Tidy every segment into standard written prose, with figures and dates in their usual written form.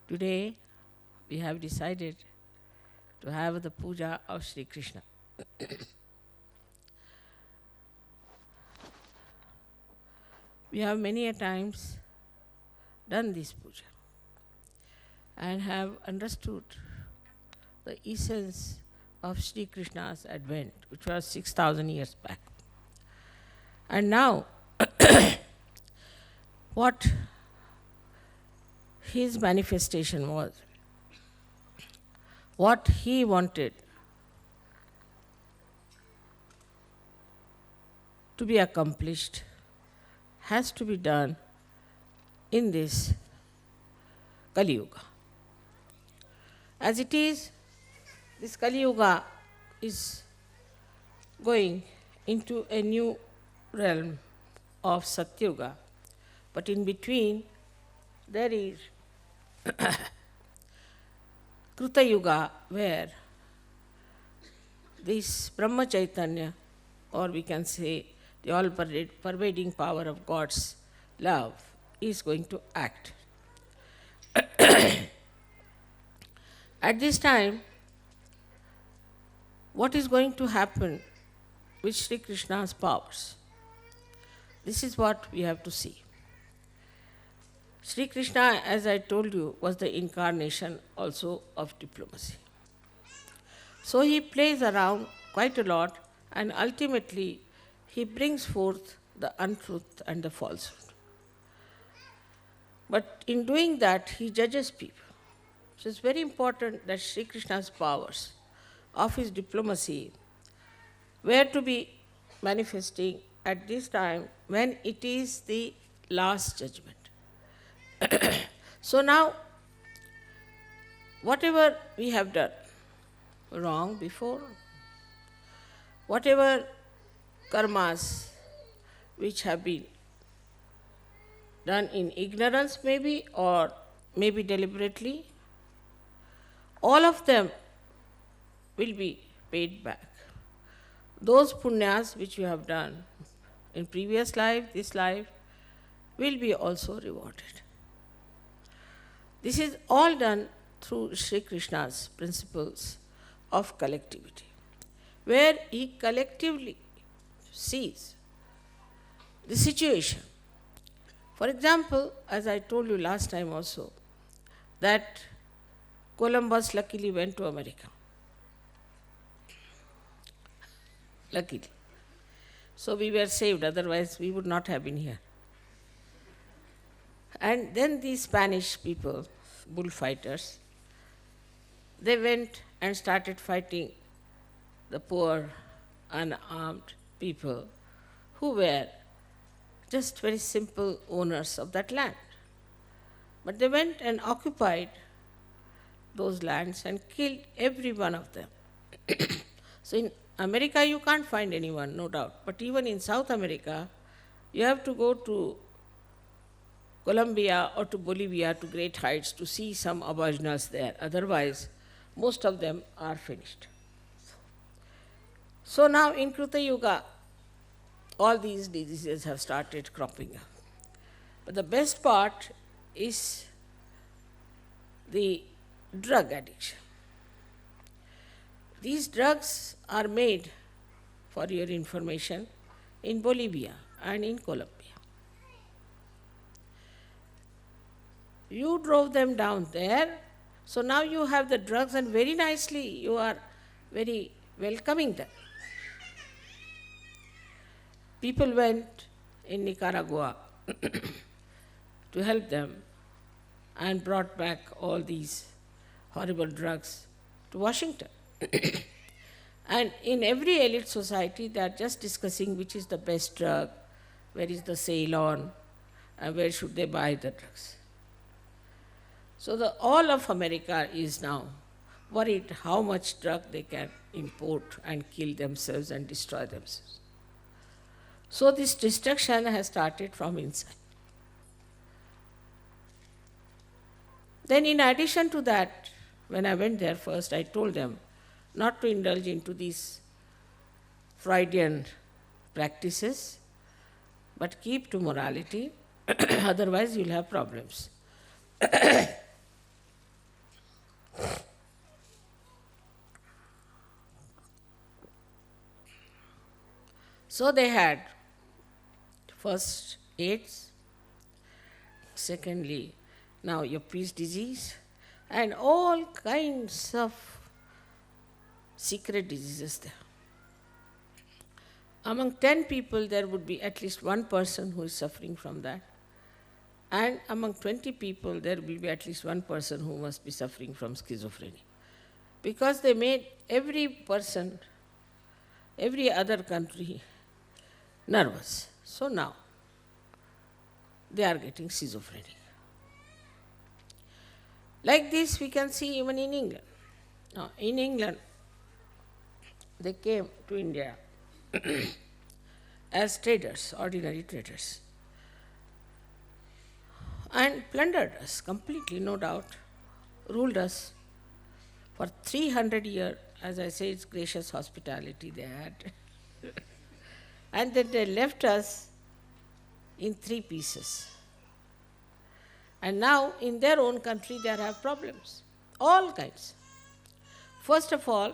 Today we have decided to have the puja of Shri Krishna. We have many a times done this puja and have understood the essence of Shri Krishna's advent, which was 6,000 years back. And now, what his manifestation was, what he wanted to be accomplished, has to be done in this Kali Yuga. As it is, this Kali Yuga is going into a new realm of Satyuga, but in between there is Kruta Yuga, where this Brahma Chaitanya, or we can say the all-pervading power of God's love, is going to act. At this time, what is going to happen with Shri Krishna's powers? This is what we have to see. Shri Krishna, as I told you, was the incarnation also of diplomacy. So he plays around quite a lot, and ultimately he brings forth the untruth and the falsehood. But in doing that, he judges people. So it's very important that Shri Krishna's powers of his diplomacy were to be manifesting at this time when it is the last judgment. So now, whatever we have done wrong before, whatever karmas which have been done in ignorance maybe, or maybe deliberately, all of them will be paid back. Those punyas which you have done in previous life, this life, will be also rewarded. This is all done through Shri Krishna's principles of collectivity, where he collectively sees the situation. For example, as I told you last time also, that Columbus luckily went to America. Luckily. So we were saved, otherwise we would not have been here. And then these Spanish people, bullfighters, they went and started fighting the poor, unarmed people who were just very simple owners of that land. But they went and occupied those lands and killed every one of them. So in America you can't find anyone, no doubt. But even in South America, you have to go to Colombia or to Bolivia, to great heights, to see some aboriginals there. Otherwise, most of them are finished. So now in Kruta Yuga, all these diseases have started cropping up. But the best part is the drug addiction. These drugs are made, for your information, in Bolivia and in Colombia. You drove them down there, so now you have the drugs, and very nicely you are very welcoming them. People went in Nicaragua to help them and brought back all these horrible drugs to Washington. And in every elite society, they are just discussing which is the best drug, where is the sale on, and where should they buy the drugs. So all of America is now worried how much drug they can import and kill themselves and destroy themselves. So this destruction has started from inside. Then in addition to that, when I went there first, I told them not to indulge into these Freudian practices, but keep to morality, otherwise you'll have problems. So they had first AIDS, secondly, now your peace disease, and all kinds of secret diseases there. Among 10 people, there would be at least one person who is suffering from that. And among 20 people, there will be at least one person who must be suffering from schizophrenia. Because they made every person, every other country nervous. So now, they are getting schizophrenic. Like this, we can see even in England. Now, in England, they came to India as traders, ordinary traders, and plundered us completely, no doubt, ruled us for 300 years. As I say, it's gracious hospitality they had. And then they left us in 3 pieces. And now, in their own country, they have problems, all kinds. First of all,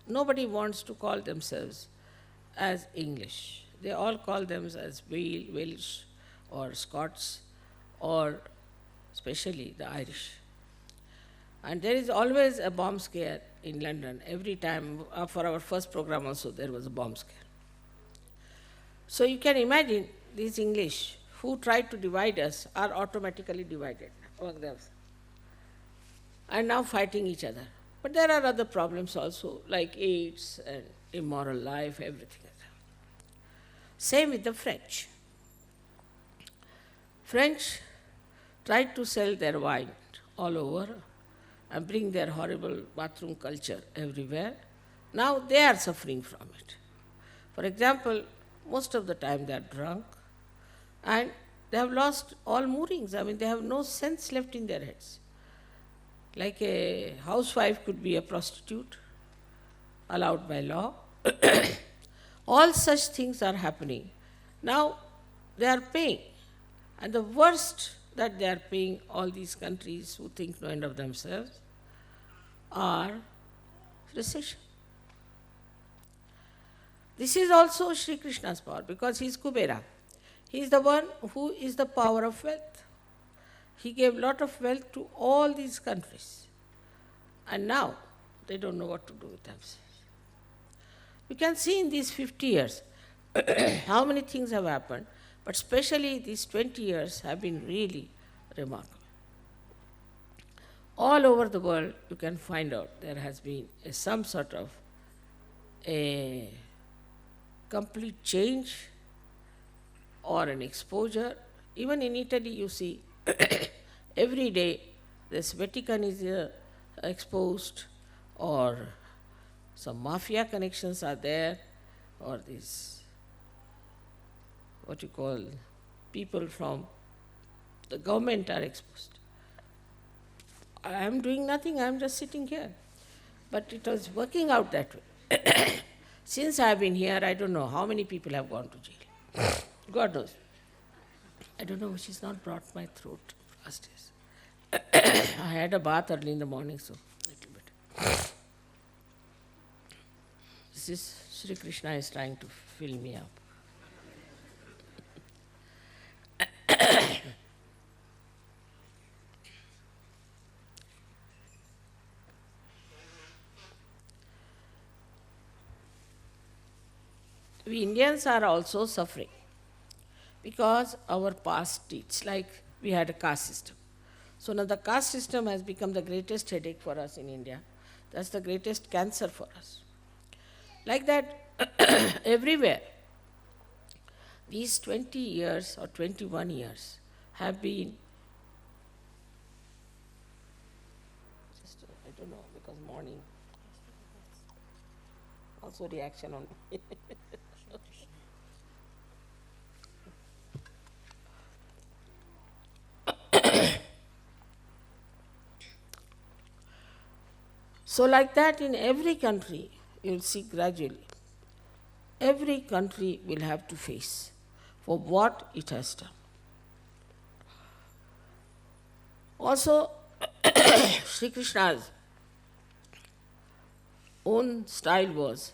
nobody wants to call themselves as English. They all call themselves as Welsh or Scots or especially the Irish. And there is always a bomb scare in London. Every time, for our first program also, there was a bomb scare. So you can imagine these English who tried to divide us are automatically divided among themselves and now fighting each other. But there are other problems also, like AIDS and immoral life, everything. Same with the French. French tried to sell their wine all over and bring their horrible bathroom culture everywhere. Now they are suffering from it. For example, most of the time they are drunk and they have lost all moorings. I mean, they have no sense left in their heads. Like a housewife could be a prostitute, allowed by law. All such things are happening. Now they are paying. And the worst that they are paying, all these countries who think no end of themselves, are recession. This is also Shri Krishna's power, because he is Kubera. He is the one who is the power of wealth. He gave lot of wealth to all these countries. And now they don't know what to do with themselves. You can see in these 50 years how many things have happened, but especially these 20 years have been really remarkable. All over the world, you can find out there has been some sort of a complete change or an exposure. Even in Italy, you see, every day this Vatican is exposed, or some mafia connections are there, or these, what you call, people from the government are exposed. I am doing nothing, I am just sitting here. But it was working out that way. Since I have been here, I don't know how many people have gone to jail. God knows. I don't know, which is not brought my throat last days. I had a bath early in the morning, so a little bit. This is Shri Krishna is trying to fill me up. We Indians are also suffering because our past deeds, like we had a caste system. So now the caste system has become the greatest headache for us in India. That's the greatest cancer for us. Like that, everywhere, these 20 years or 21 years have been, just, I don't know, because morning, also reaction on me. So like that in every country, you'll see gradually, every country will have to face for what it has done. Also, Shri Krishna's own style was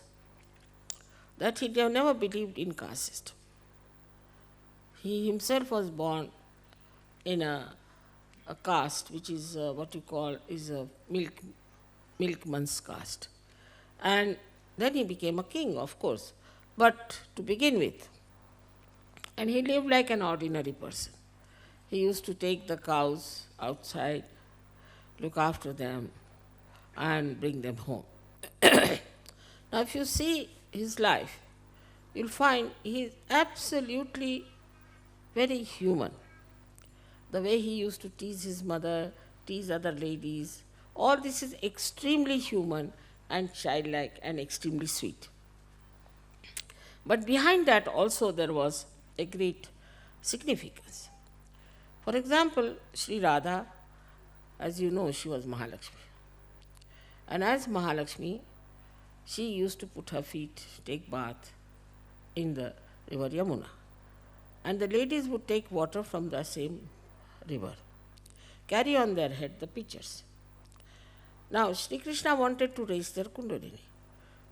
that he never believed in caste system. He himself was born in a caste which is what you call is a milkman's caste. And then he became a king, of course, but to begin with. And he lived like an ordinary person. He used to take the cows outside, look after them, and bring them home. Now, if you see his life, you'll find he is absolutely very human. The way he used to tease his mother, tease other ladies, all this is extremely human and childlike and extremely sweet. But behind that also there was a great significance. For example, Shri Radha, as you know, she was Mahalakshmi. And as Mahalakshmi, she used to put her feet, take bath in the river Yamuna. And the ladies would take water from the same river, carry on their head the pitchers. Now, Shri Krishna wanted to raise their kundalini.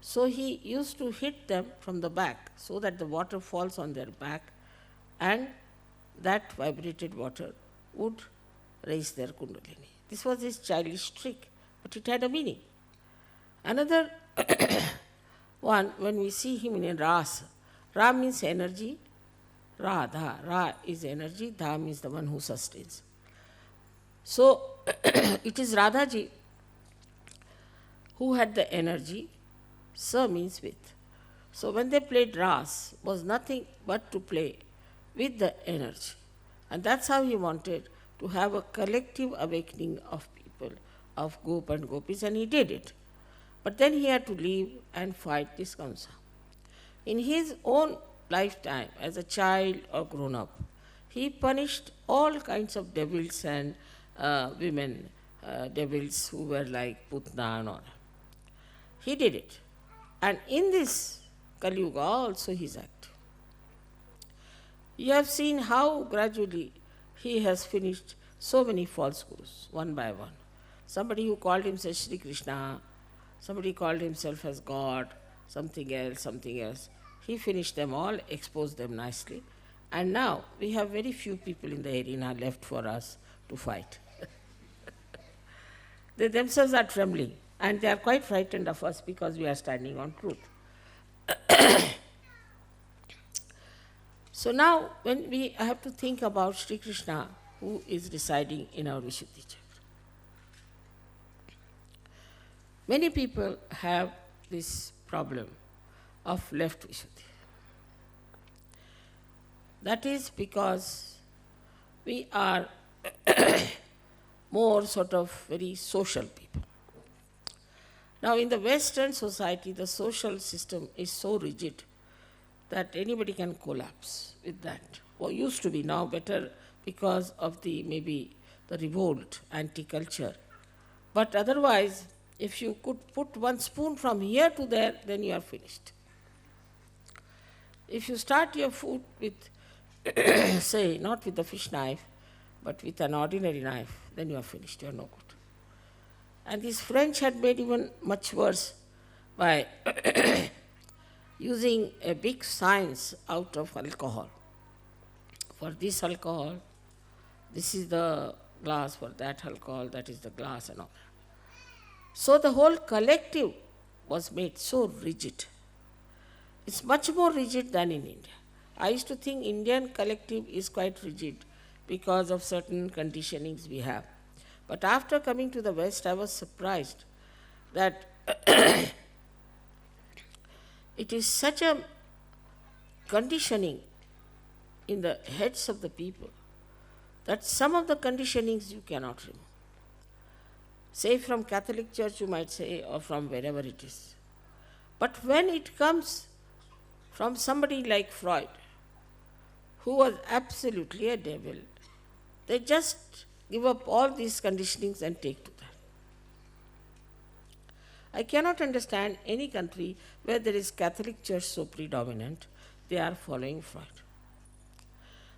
So he used to hit them from the back so that the water falls on their back and that vibrated water would raise their kundalini. This was his childish trick, but it had a meaning. Another one, when we see him in a ras, Ra means energy, Radha, Ra is energy, Dha means the one who sustains. So it is Radhaji who had the energy, Sa means with. So when they played Ras, was nothing but to play with the energy. And that's how he wanted to have a collective awakening of people, of Gop and Gopis, and he did it. But then he had to leave and fight this Kamsa. In his own lifetime, as a child or grown up, he punished all kinds of devils and women, devils who were like Putna and all. He did it. And in this Kali Yuga also he is active. You have seen how gradually he has finished so many false gurus, one by one. Somebody who called himself Shri Krishna, somebody called himself as God, something else. He finished them all, exposed them nicely. And now we have very few people in the arena left for us to fight. They themselves are trembling and they are quite frightened of us because we are standing on truth. So now when we have to think about Shri Krishna who is residing in our Vishuddhi chakra. Many people have this problem of left Vishuddhi. That is because we are more sort of very social people. Now in the Western society, the social system is so rigid that anybody can collapse with that. Or used to be, now better because of the maybe the revolt, anti-culture. But otherwise, if you could put one spoon from here to there, then you are finished. If you start your food with, say, not with the fish knife, but with an ordinary knife, then you are finished, you are no good. And these French had made even much worse by using a big science out of alcohol. For this alcohol, this is the glass, for that alcohol, that is the glass and all. So the whole collective was made so rigid. It's much more rigid than in India. I used to think Indian collective is quite rigid because of certain conditionings we have. But after coming to the West, I was surprised that it is such a conditioning in the heads of the people that some of the conditionings you cannot remove. Say from Catholic Church you might say, or from wherever it is. But when it comes from somebody like Freud, who was absolutely a devil, they just give up all these conditionings and take to that. I cannot understand any country where there is Catholic Church so predominant, they are following Freud.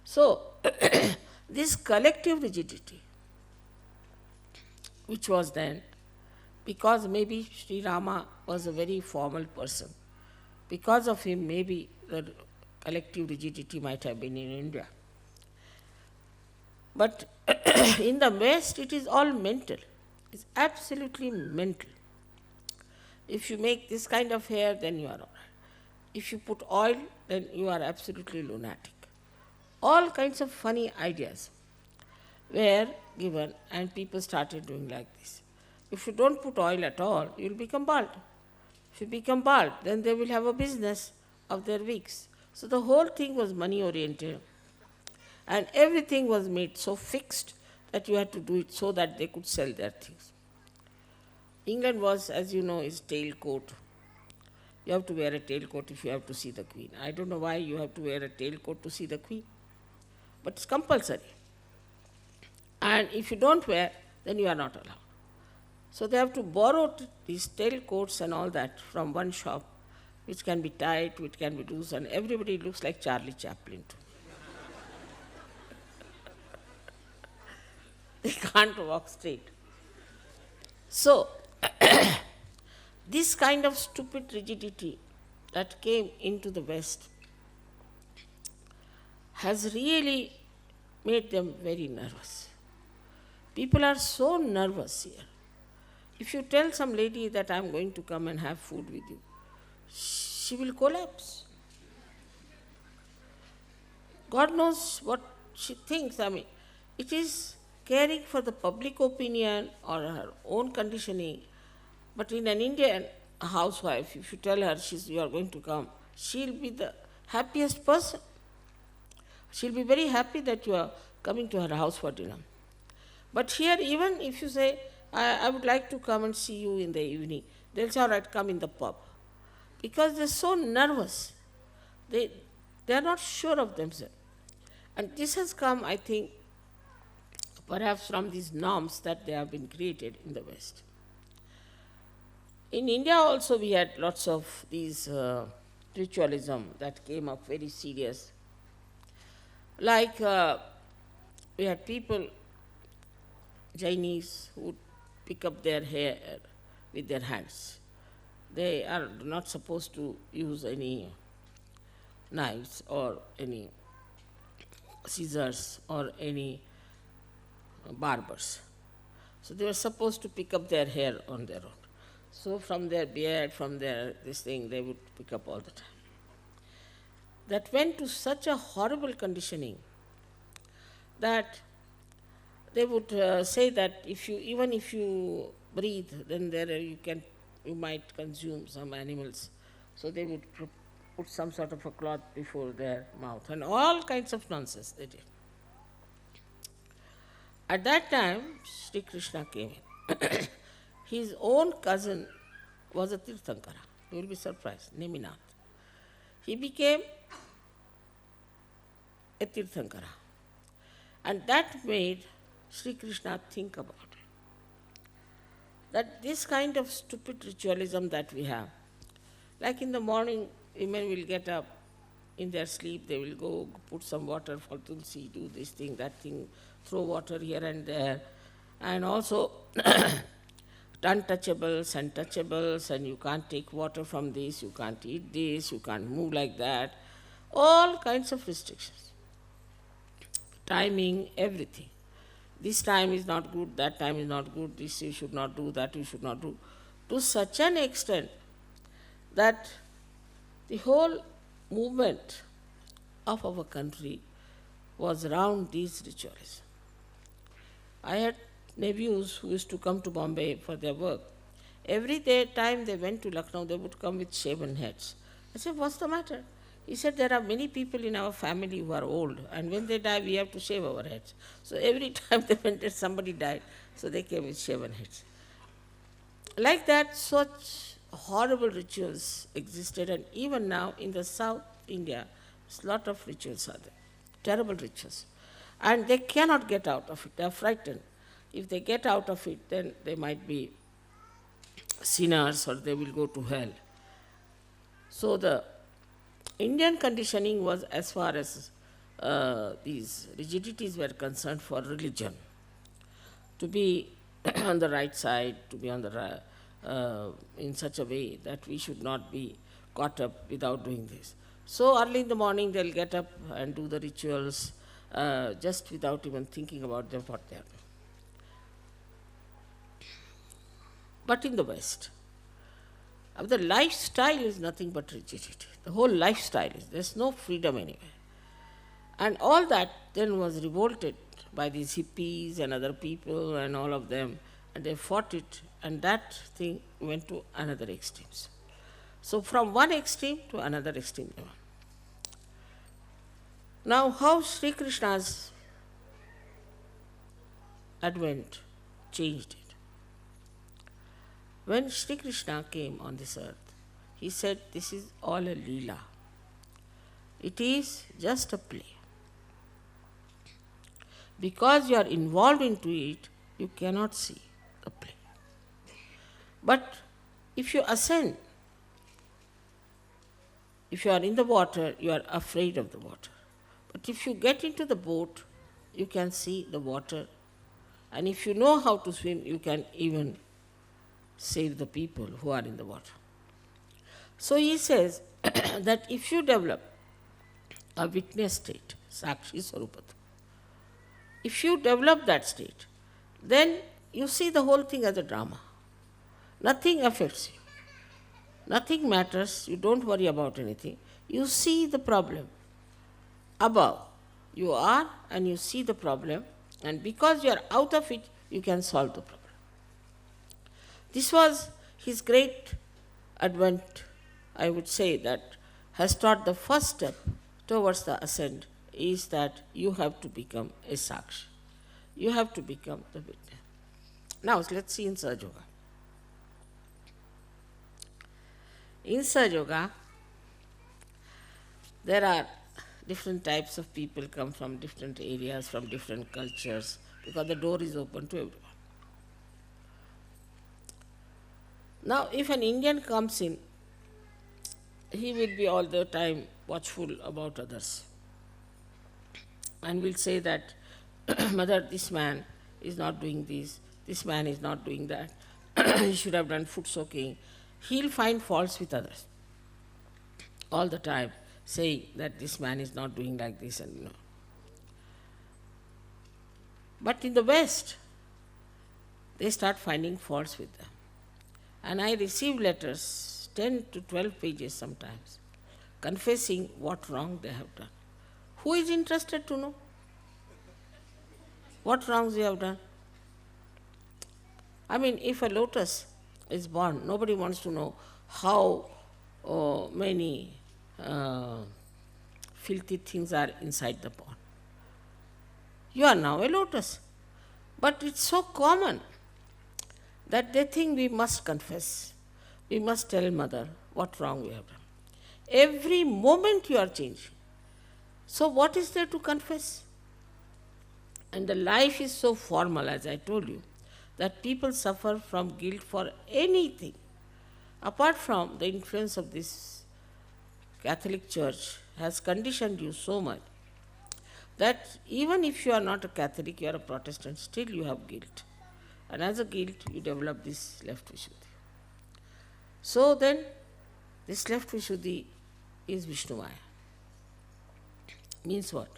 So, this collective rigidity, which was then, because maybe Sri Rama was a very formal person, Because of him, maybe the collective rigidity might have been in India. But in the West, it is all mental. It's absolutely mental. If you make this kind of hair, then you are all right. If you put oil, then you are absolutely lunatic. All kinds of funny ideas were given, and people started doing like this. If you don't put oil at all, you will become bald. If you become bald, then they will have a business of their wigs. So the whole thing was money oriented. And everything was made so fixed that you had to do it so that they could sell their things. England was, as you know, is tailcoat. You have to wear a tailcoat if you have to see the Queen. I don't know why you have to wear a tailcoat to see the Queen, but it's compulsory. And if you don't wear, then you are not allowed. So they have to borrow these tailcoats and all that from one shop, which can be tight, which can be loose, and everybody looks like Charlie Chaplin too. They can't walk straight. So, this kind of stupid rigidity that came into the West has really made them very nervous. People are so nervous here. If you tell some lady that I'm going to come and have food with you, she will collapse. God knows what she thinks. I mean, it is caring for the public opinion or her own conditioning. But in an Indian housewife, if you tell her you are going to come, she'll be the happiest person. She'll be very happy that you are coming to her house for dinner. But here, even if you say, I would like to come and see you in the evening, they'll say, all right, come in the pub. Because they're so nervous. They are not sure of themselves. And this has come, I think, perhaps from these norms that they have been created in the West. In India also we had lots of these ritualism that came up very serious. Like we had people, Jainis, who would pick up their hair with their hands. They are not supposed to use any knives or any scissors or any barbers. So they were supposed to pick up their hair on their own. So from their beard, from their this thing, they would pick up all the time. That went to such a horrible conditioning that they would say that even if you breathe, then you might consume some animals. So they would put some sort of a cloth before their mouth and all kinds of nonsense they did. At that time, Shri Krishna came in. His own cousin was a Tirthankara. You will be surprised, Neminath. He became a Tirthankara. And that made Shri Krishna think about it. That this kind of stupid ritualism that we have, like in the morning, women will get up in their sleep, they will go put some water for Tulsi, do this thing, that thing, throw water here and there, and also untouchables and touchables, and you can't take water from this, you can't eat this, you can't move like that, all kinds of restrictions. Timing, everything. This time is not good, that time is not good, this you should not do, that you should not do. To such an extent that the whole movement of our country was around these rituals. I had nephews who used to come to Bombay for their work. Every time they went to Lucknow, they would come with shaven heads. I said, what's the matter? He said, there are many people in our family who are old, and when they die, we have to shave our heads. So every time they went and somebody died, so they came with shaven heads. Like that, such horrible rituals existed, and even now in the South India, a lot of rituals are there, terrible rituals. And they cannot get out of it, they are frightened. If they get out of it, then they might be sinners or they will go to hell. So the Indian conditioning was, as far as these rigidities were concerned, for religion. To be on the right side, to be on the in such a way that we should not be caught up without doing this. So early in the morning they'll get up and do the rituals just without even thinking about them what they are doing. But in the West, the lifestyle is nothing but rigidity. The whole lifestyle is, there's no freedom anywhere. And all that then was revolted by these hippies and other people and all of them, and they fought it, and that thing went to another extremes. So from one extreme to another extreme. Now, how Sri Krishna's advent changed it. When Shri Krishna came on this earth, he said, this is all a leela. It is just a play. Because you are involved into it, you cannot see the play. But if you ascend, if you are in the water, you are afraid of the water. But if you get into the boat, you can see the water. And if you know how to swim, you can even save the people who are in the water. So he says that if you develop a witness state, Sakshi Swarupata, if you develop that state, then you see the whole thing as a drama. Nothing affects you. Nothing matters. You don't worry about anything. You see the problem above. You are and you see the problem, and because you are out of it, you can solve the problem. This was his great advent, I would say, that has taught the first step towards the ascent is that you have to become a Sakshi. You have to become the witness. Now let's see in Sahaja Yoga. In Sahaja Yoga, there are different types of people come from different areas, from different cultures, because the door is open to everyone. Now, if an Indian comes in, he will be all the time watchful about others and will say that, Mother, this man is not doing this man is not doing that, he should have done foot soaking. He'll find faults with others all the time, saying that this man is not doing like this and . But in the West, they start finding faults with them. And I receive letters, 10 to 12 pages sometimes, confessing what wrong they have done. Who is interested to know what wrongs we have done? I mean, if a lotus is born, nobody wants to know how many filthy things are inside the pond. You are now a lotus. But it's so common that they think we must confess. We must tell Mother what wrong we have done. Every moment you are changing. So what is there to confess? And the life is so formal, as I told you, that people suffer from guilt for anything. Apart from the influence of this Catholic Church has conditioned you so much that even if you are not a Catholic, you are a Protestant, still you have guilt. And as a guilt, you develop this left Vishuddhi. So then, this left Vishuddhi is Vishnu Maya. Means what?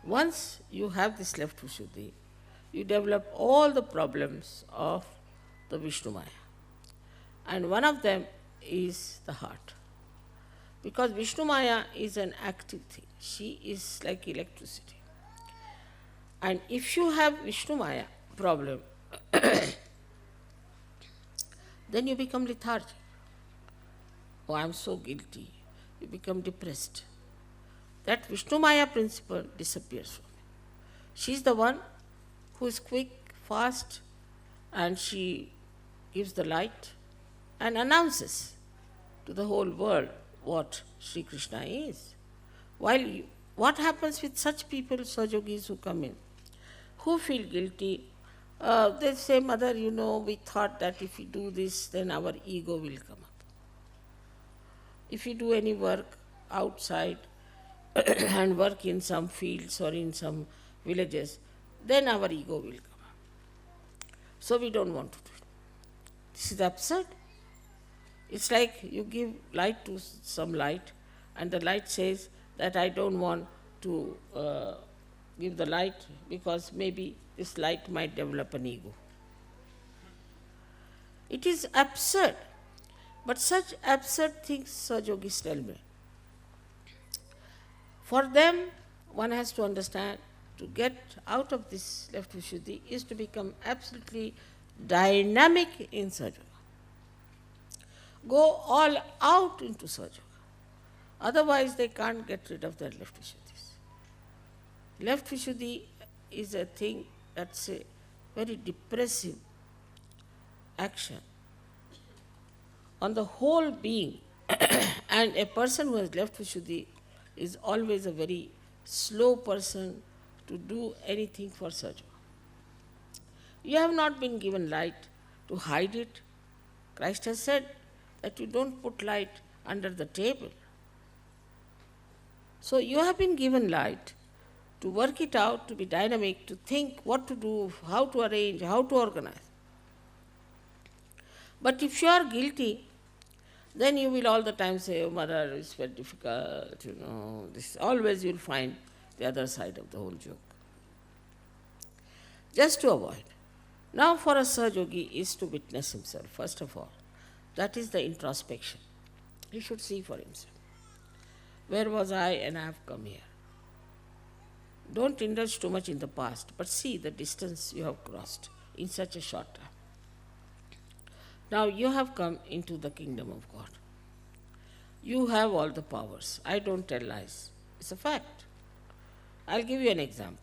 Once you have this left Vishuddhi, you develop all the problems of the Vishnu Maya. And one of them is the heart. Because Vishnu Maya is an active thing. She is like electricity. And if you have Vishnu Maya problem, then you become lethargic. Oh, I am so guilty. You become depressed. That Vishnu Maya principle disappears from you. She is the one who is quick, fast, and she gives the light and announces to the whole world what Shri Krishna is. While what happens with such people, Sahajogis who come in, who feel guilty, they say, Mother, we thought that if we do this, then our ego will come up. If we do any work outside and work in some fields or in some villages, then our ego will come up. So we don't want to do it. This is absurd. It's like you give light to some light, and the light says that I don't want to give the light because maybe this light might develop an ego. It is absurd, but such absurd things Sajogis tell me. For them, one has to understand to get out of this left Vishuddhi is to become absolutely dynamic in Sajoga. Go all out into Sajoga. Otherwise, they can't get rid of their left Vishuddhis. Left Vishuddhi is a thing that's a very depressive action on the whole being. And a person who has left Vishuddhi is always a very slow person to do anything for Sajoga. You have not been given light to hide it. Christ has said that you don't put light under the table. So you have been given light to work it out, to be dynamic, to think what to do, how to arrange, how to organize. But if you are guilty, then you will all the time say, oh, mother, it's very difficult, this. Always you will find the other side of the whole joke. Just to avoid. Now for a Sahajogi is to witness himself, first of all. That is the introspection. He should see for himself. Where was I and I have come here? Don't indulge too much in the past, but see the distance you have crossed in such a short time. Now you have come into the kingdom of God. You have all the powers. I don't tell lies. It's a fact. I'll give you an example.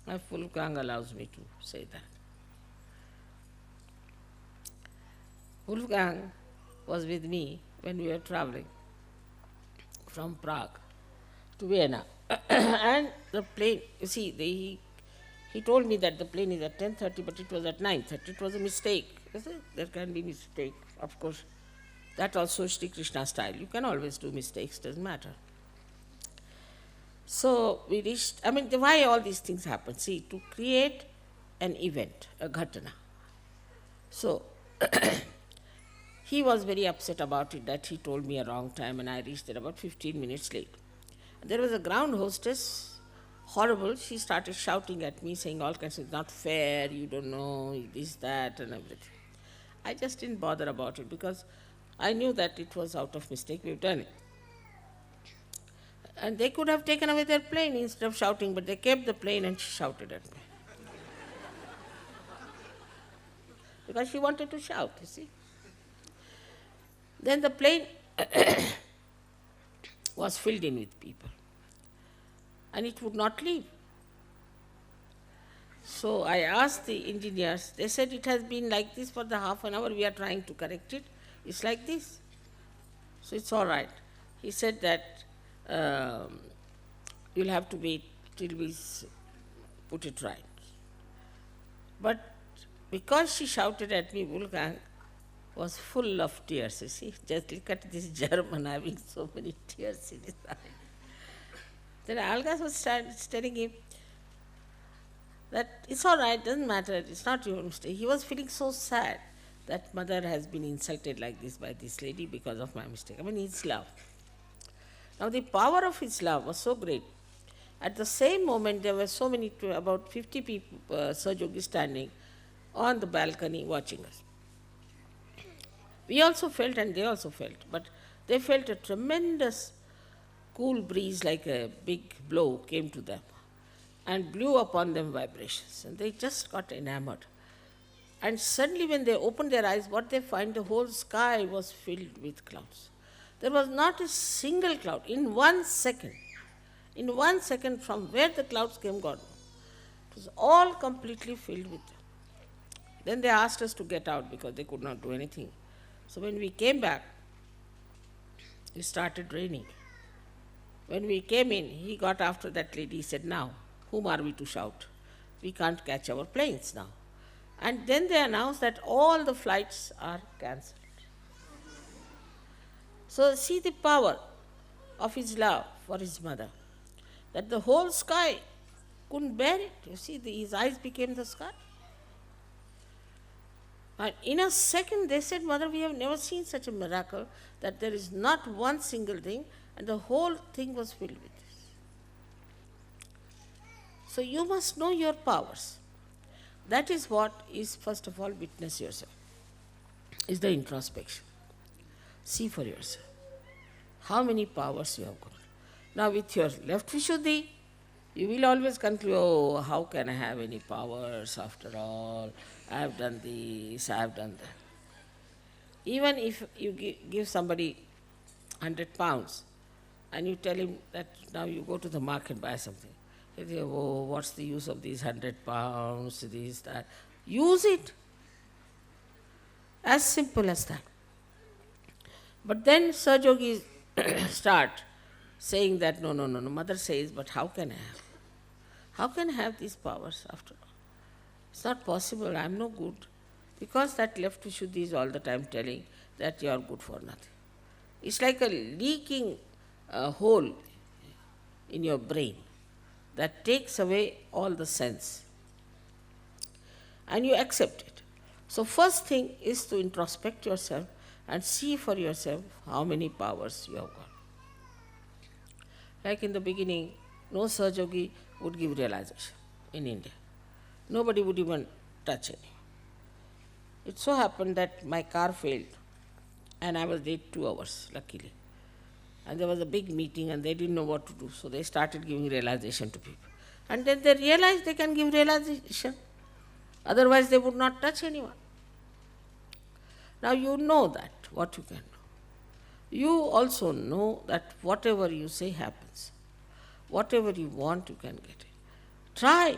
My Wolfgang allows me to say that. Wolfgang was with me when we were traveling from Prague to Vienna. And the plane, you see, he told me that the plane is at 10:30, but it was at 9:30. It was a mistake. There can be mistake, of course. That also Shri Krishna style. You can always do mistakes, doesn't matter. So we reached, why all these things happen? See, to create an event, a ghatana. So he was very upset about it that he told me a wrong time and I reached there about 15 minutes late. There was a ground hostess, horrible. She started shouting at me, saying all kinds of, it's not fair, you don't know, this, that, and everything. I just didn't bother about it because I knew that it was out of mistake, we've done it. And they could have taken away their plane instead of shouting, but they kept the plane and she shouted at me. Because she wanted to shout, you see. Then the plane was filled in with people. And it would not leave. So I asked the engineers, they said it has been like this for the half an hour, we are trying to correct it. It's like this. So it's all right. He said that you'll have to wait till we put it right. But because she shouted at me, Wolfgang was full of tears, you see. Just look at this German having so many tears in his eyes. Then Algas was telling him that it's all right, doesn't matter, it's not your mistake. He was feeling so sad that mother has been insulted like this by this lady because of my mistake. His love. Now the power of his love was so great. At the same moment, there were so many, about 50 people, Sahajogis standing on the balcony watching us. We also felt and they also felt, but they felt a tremendous cool breeze like a big blow came to them and blew upon them vibrations, and they just got enamored. And suddenly when they opened their eyes, what they find, the whole sky was filled with clouds. There was not a single cloud. In 1 second from where the clouds came, God, it was all completely filled with them. Then they asked us to get out because they could not do anything. So when we came back, it started raining. When we came in, he got after that lady, he said, now, whom are we to shout? We can't catch our planes now. And then they announced that all the flights are cancelled. So see the power of his love for his mother, that the whole sky couldn't bear it. You see, his eyes became the sky. And in a second they said, Mother, we have never seen such a miracle that there is not one single thing, and the whole thing was filled with this. So you must know your powers. That is what is, first of all, witness yourself, is the introspection. See for yourself how many powers you have got. Now with your left Vishuddhi, you will always conclude, oh, how can I have any powers after all? I have done this, I have done that. Even if you give somebody 100 pounds and you tell him that now you go to the market and buy something, he say, oh, what's the use of these 100 pounds, this, that. Use it. As simple as that. But then Sajogis start saying that, no, Mother says, but how can I have? How can I have these powers after all? It's not possible, I'm no good. Because that left Vishuddhi is all the time telling that you are good for nothing. It's like a leaking hole in your brain that takes away all the sense. And you accept it. So first thing is to introspect yourself and see for yourself how many powers you have got. Like in the beginning, no Sahajogi would give realization in India. Nobody would even touch any. It so happened that my car failed and I was late 2 hours, luckily. And there was a big meeting and they didn't know what to do, so they started giving realization to people. And then they realized they can give realization. Otherwise they would not touch anyone. Now you know that, what you can do. You also know that whatever you say happens. Whatever you want, you can get it. Try.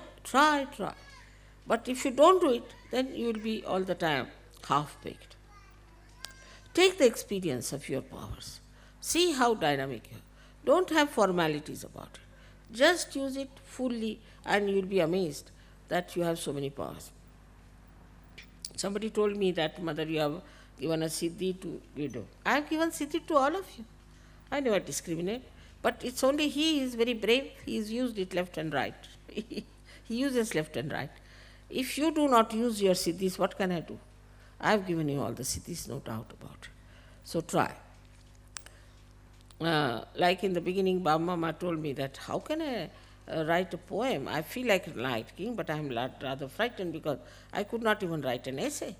But if you don't do it, then you will be all the time half-baked. Take the experience of your powers. See how dynamic you are. Don't have formalities about it. Just use it fully and you will be amazed that you have so many powers. Somebody told me that, Mother, you have given a siddhi to widow. I have given siddhi to all of you. I never discriminate. But it's only he is very brave. He has used it left and right. He uses left and right. If you do not use your siddhis, what can I do? I have given you all the siddhis, no doubt about it. So try. Like in the beginning, Baba Mama told me that how can I write a poem? I feel like writing, but I am rather frightened because I could not even write an essay.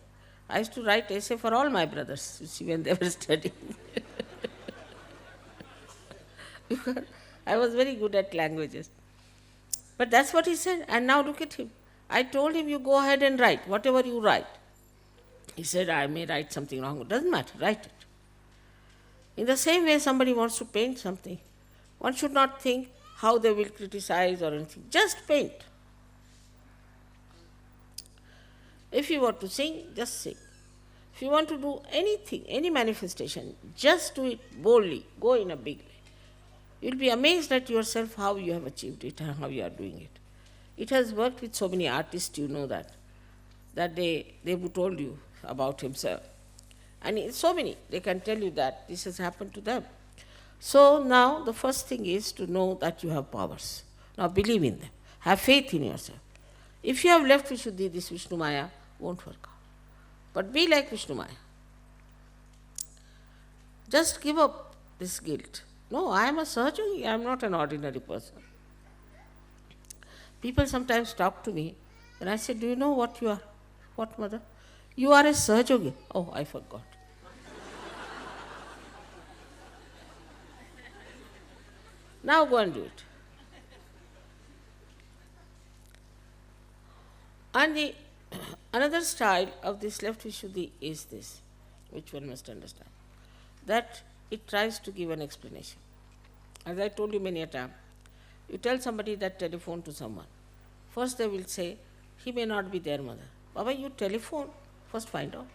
I used to write essay for all my brothers, you see, when they were studying. Because I was very good at languages. But that's what he said, and now look at him. I told him, you go ahead and write, whatever you write. He said, I may write something wrong. It doesn't matter, write it. In the same way, somebody wants to paint something. One should not think how they will criticize or anything. Just paint. If you want to sing, just sing. If you want to do anything, any manifestation, just do it boldly. Go in a big way. You'll be amazed at yourself how you have achieved it and how you are doing it. It has worked with so many artists, you know that they told you about himself. And so many, they can tell you that this has happened to them. So now the first thing is to know that you have powers. Now believe in them. Have faith in yourself. If you have left Vishuddhi, this Vishnu Maya won't work out. But be like Vishnu Maya. Just give up this guilt. No, I am a Sahajogi, I am not an ordinary person. People sometimes talk to me and I say, do you know what you are? What, Mother? You are a Sahajogi. Oh, I forgot. Now go and do it. And another style of this left Vishuddhi is this, which one must understand, that it tries to give an explanation. As I told you many a time, you tell somebody that telephone to someone. First they will say, he may not be there, Mother. Baba, you telephone, first find out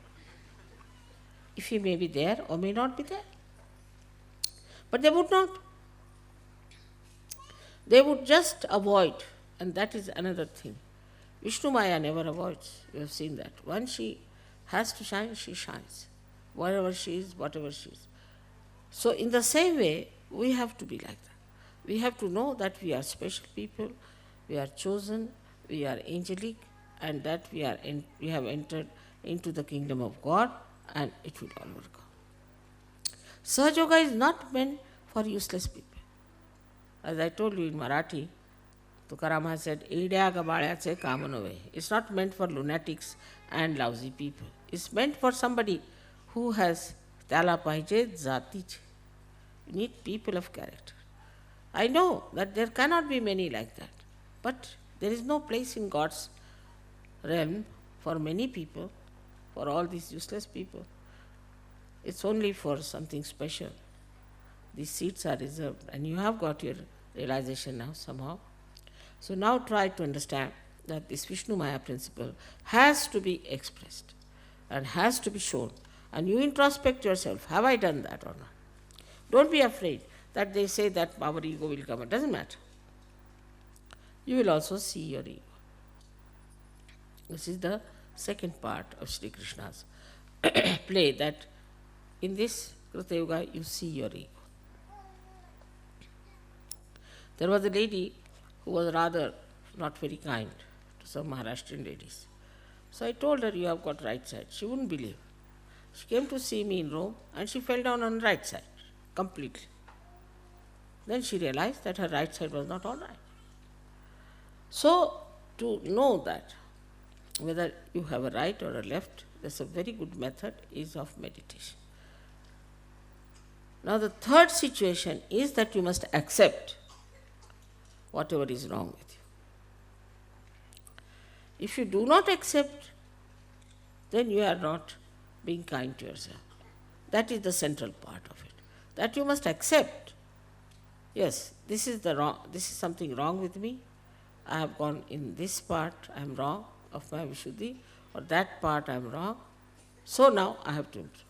if he may be there or may not be there. But they would not. They would just avoid, and that is another thing. Vishnu Maya never avoids, you have seen that. Once she has to shine, she shines. Wherever she is, whatever she is. So in the same way, we have to be like that. We have to know that we are special people, we are chosen, we are angelic, and that we have entered into the kingdom of God, and it will all work out. Sahaja Yoga is not meant for useless people. As I told you in Marathi, Tukaram has said, "Edya gabalyache काम नव्हे." It's not meant for lunatics and lousy people. It's meant for somebody who has त्याला पाहिजे जातीचे. You need people of character. I know that there cannot be many like that, but there is no place in God's realm for many people, for all these useless people. It's only for something special. These seats are reserved, and you have got your realization now somehow. So now try to understand that this Vishnu Maya principle has to be expressed and has to be shown. And you introspect yourself, have I done that or not? Don't be afraid that they say that our ego will come. It doesn't matter. You will also see your ego. This is the second part of Shri Krishna's play, that in this Krita Yuga you see your ego. There was a lady who was rather not very kind to some Maharashtrian ladies. So I told her, you have got right side. She wouldn't believe. She came to see me in Rome and she fell down on the right side completely. Then she realized that her right side was not all right. So to know that whether you have a right or a left, that's a very good method, is of meditation. Now the third situation is that you must accept whatever is wrong with you. If you do not accept, then you are not being kind to yourself. That is the central part of it. That you must accept. Yes, this is something wrong with me. I have gone in this part, I am wrong of my Vishuddhi, or that part I am wrong. So now I have to improve.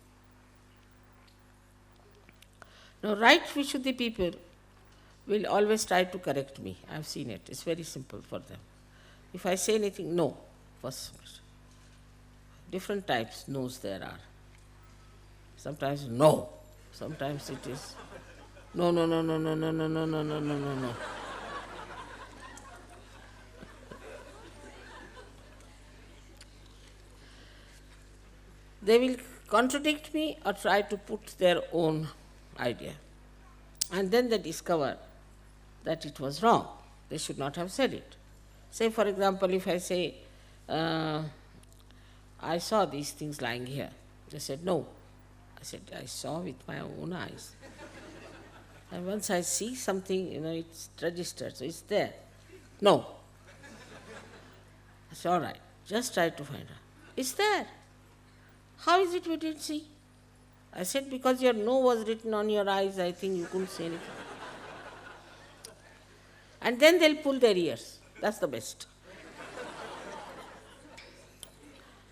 Now right Vishuddhi people will always try to correct me. I have seen it. It's very simple for them. If I say anything, no. First, different types no's there are. Sometimes no. Sometimes it is no, no, no, no, no, no, no, no, no, no, no, no, no. They will contradict me or try to put their own idea. And then they discover that it was wrong. They should not have said it. Say, for example, if I say, I saw these things lying here. They said, no. I said, I saw with my own eyes. And once I see something, it's registered, so it's there. No. I said, all right, just try to find out. It's there. How is it we didn't see? I said, because your no was written on your eyes, I think you couldn't see anything. And then they'll pull their ears. That's the best.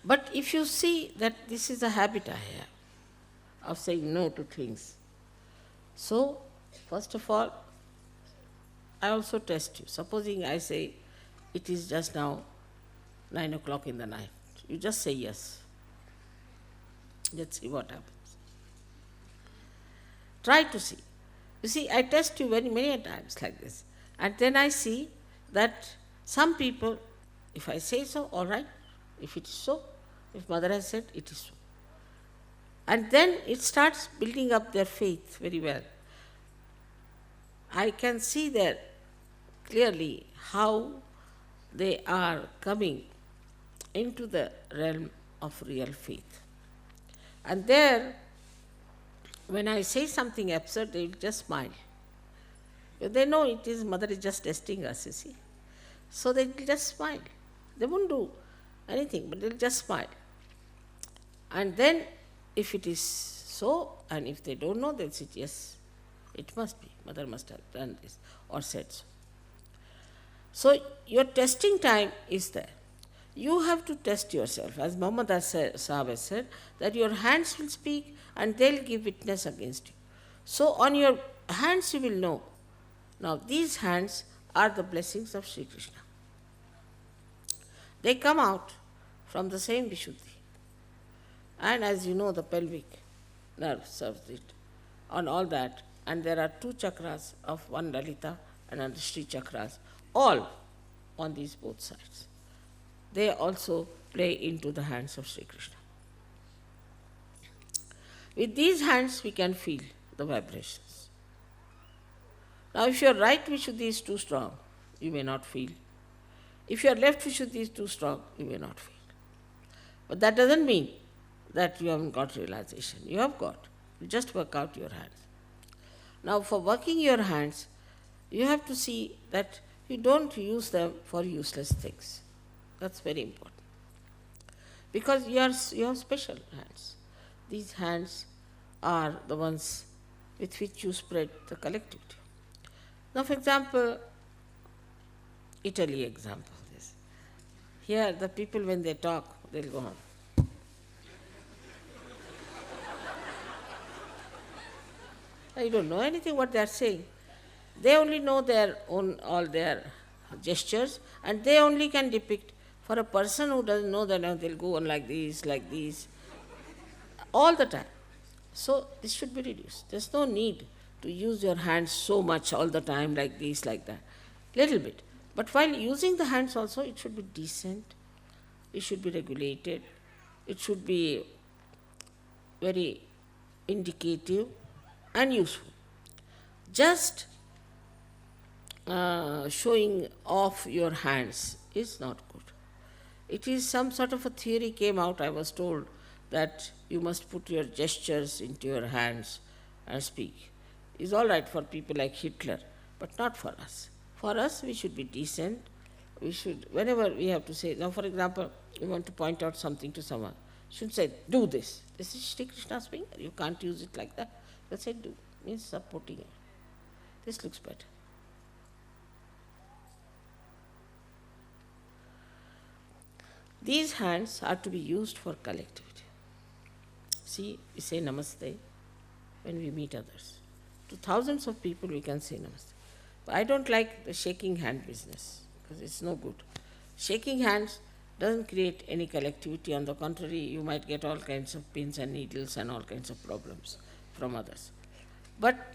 But if you see that this is a habit I have of saying no to things, so first of all, I also test you. Supposing I say, it is just now 9 o'clock in the night. You just say yes. Let's see what happens. Try to see. You see, I test you very many times like this. And then I see that some people, if I say so, all right. If it is so, if Mother has said, it is so. And then it starts building up their faith very well. I can see there clearly how they are coming into the realm of real faith. And there, when I say something absurd, they will just smile. They know it is Mother is just testing us, you see. So they will just smile. They won't do anything, but they will just smile. And then, if it is so, and if they don't know, they'll say, yes, it must be. Mother must have done this or said so. So your testing time is there. You have to test yourself. As Muhammad Sahib has said, that your hands will speak and they'll give witness against you. So on your hands you will know. Now these hands are the blessings of Shri Krishna. They come out from the same Vishuddhi. And as you know, the pelvic nerve serves it on all that. And there are 2 chakras of one Lalita and Shri chakras, all on these both sides. They also play into the hands of Shri Krishna. With these hands we can feel the vibrations. Now if your right Vishuddhi is too strong, you may not feel. If your left Vishuddhi is too strong, you may not feel. But that doesn't mean that you haven't got realization. You have got. You just work out your hands. Now for working your hands, you have to see that you don't use them for useless things. That's very important. Because you have special hands. These hands are the ones with which you spread the collectivity. Now for example, Italy example. This. Here the people when they talk, they'll go on. I don't know anything what they are saying. They only know their own, all their gestures, and they only can depict. For a person who doesn't know that, they'll go on like this, all the time. So this should be reduced. There's no need to use your hands so much all the time, like this, like that. Little bit. But while using the hands also, it should be decent, it should be regulated, it should be very indicative and useful. Just showing off your hands is not good. It is some sort of a theory came out, I was told, that you must put your gestures into your hands and speak. It's all right for people like Hitler, but not for us. For us, we should be decent. We should, whenever we have to say, now for example, you want to point out something to someone, you should say, do this. This is Shri Krishna's finger. You can't use it like that. You say, do, means supporting it. This looks better. These hands are to be used for collectivity. See, we say namaste when we meet others. To thousands of people we can say namaste. But I don't like the shaking hand business because it's no good. Shaking hands doesn't create any collectivity. On the contrary, you might get all kinds of pins and needles and all kinds of problems from others. But